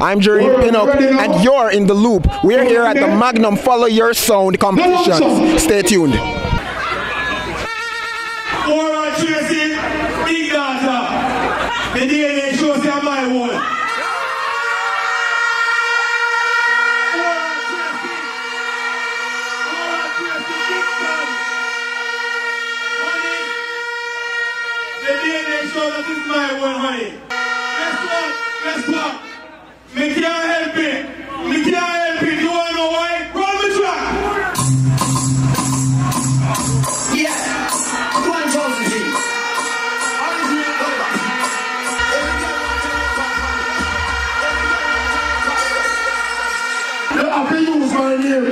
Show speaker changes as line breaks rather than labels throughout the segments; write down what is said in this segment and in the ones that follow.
I'm Jerry Pinup, and you're in the loop. We're here at the Magnum Follow Ur Sound competitions. Stay tuned.
Oral Tracey, big data. The DNA shows you my one. The DNA shows that it's my one, honey. Guess what? Me can't help it. Me can't help it. You wanna know why? Roll the track. Yeah. One thousand G. You have to use my name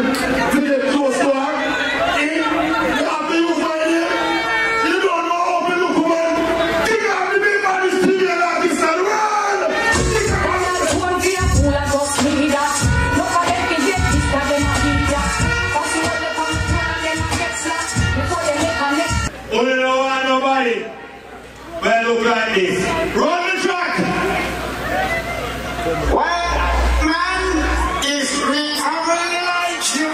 to get close to her. You have to use my name. You don't know how to look, man. Think of the big man is female artist and run. Think of oh, you don't want nobody. Well, look like this. Run the track. Well, man is recovering like you.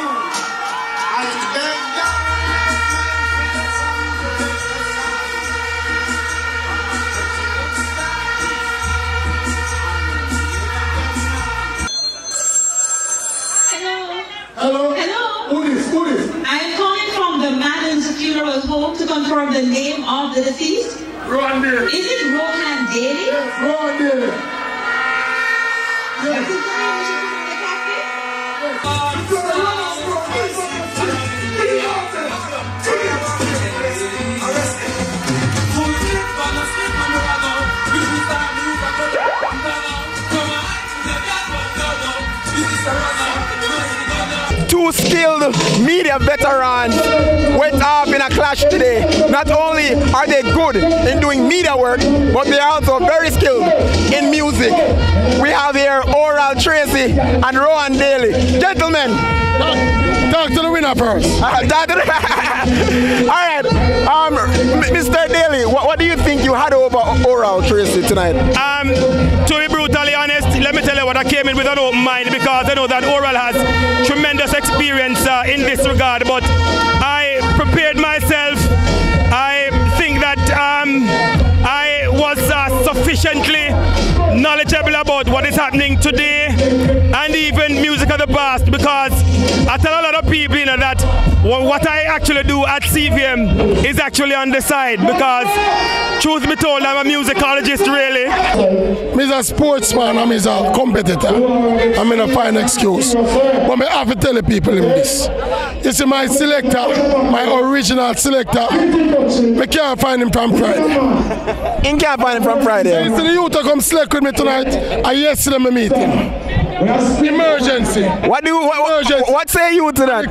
I beg
Hello.
Hello.
Who is?
I am calling from the Madden's funeral home to confirm the name of the deceased.
Rohan Daley.
Is it Rohan Daley?
Yes, Rohan Daley.
Is it the name we should put in the casket?
Two skilled media veterans went off in a clash today. Not only are they good in doing media work, but they are also very skilled in music. We have here Oral Tracey and Rohan Daley. Gentlemen,
Talk to the winner first.
Alright, Mr. Daley, what do you think you had over Oral Tracey tonight?
To be brutally honest, let me tell you what, I came in with an open mind because I know that Oral has tremendous experience in this regard, but I prepared myself. I think that I was sufficiently knowledgeable about what is happening today and even music of the past, because I tell a lot of people, you know, that what I actually do at CVM is actually on the side, because truth be told, I'm a musicologist really.
I'm a sportsman, I'm a competitor. I'm in a fine excuse. But I have to tell the people in this. You see, my selector, my original selector, I can't find him from Friday.
You can't find him from Friday.
You see the youth come select with me tonight, and yesterday I meet him. Emergency.
What say you to that?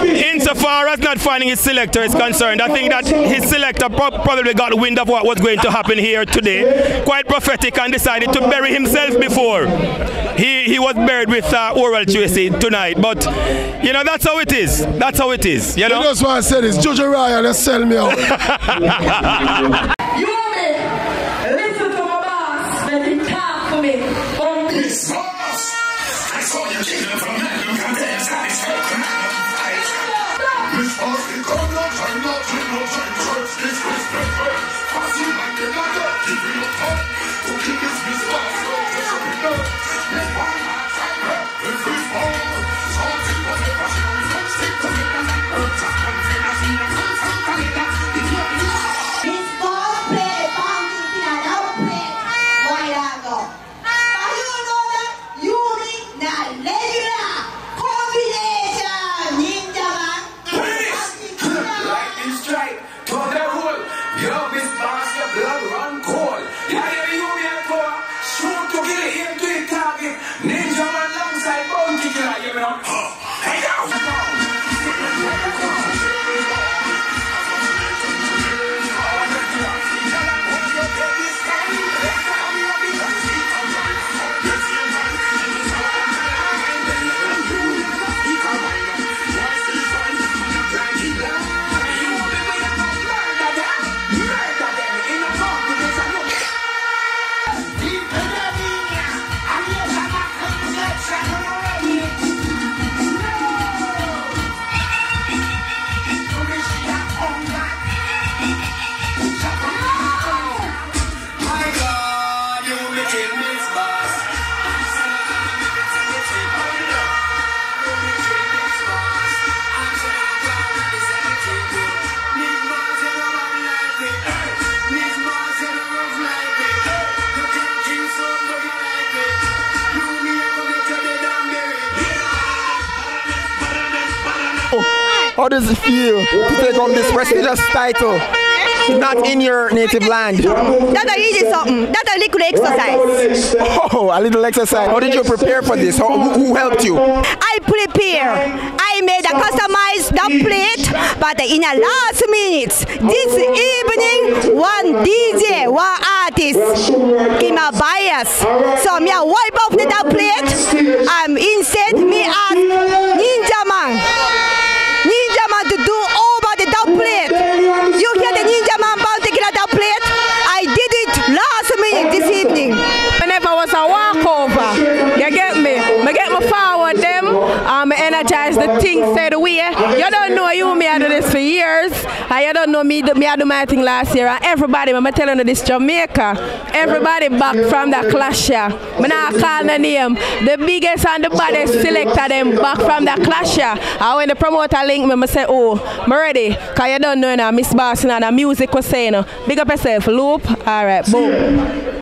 Insofar as not finding his selector is concerned, I think that his selector probably got wind of what was going to happen here today, quite prophetic, and decided to bury himself before he was buried with Oral Tracey tonight. But you know, that's how it is. That's how it is. You know.
That's why I said this. Judge Ryan, they sell me out.
You want me? Listen to my boss. Let him talk to me.
Miss Boss, I saw you kicking from Magnum. Goddamn, satisfied from Magnum. Miss Boss, you come no time, church, this respect. Pass you like the ladder, give you a top. Who kill this Miss Boss? Just a winner. Miss Boss, if we fall, something whatever she don't stick to me. Just one thing I see, I'm full from Canada.
Miss Boss play the bomb in an outbreak. Why not go? How you know that?
How does it feel to take on this prestigious title? Not in your native land.
That's a easy something. That's a little exercise.
Oh, a little exercise. How did you prepare for this? Who helped you?
I prepare. I made a customized plate, but in the last minutes, this evening, one DJ, one artist came a bias. So me a wipe off the plate. Instead, me ask Ninja Man to do over the plate. You hear the Ninja Man about taking a plate? I did it last minute this evening.
Whenever was a walkover, you get me? I get my forward them, energize the thing straight away. You don't know me, I do this for years. And you don't know me, I do my thing last year. And everybody, I'm telling you this Jamaica, everybody back from the clash here. I'm not calling the name. The biggest and the baddest selector them back from the clash here. And when the promoter link me, I say, oh, I'm ready. Because you don't know, Miss Boston and the music was saying, big up yourself, loop. All right, boom.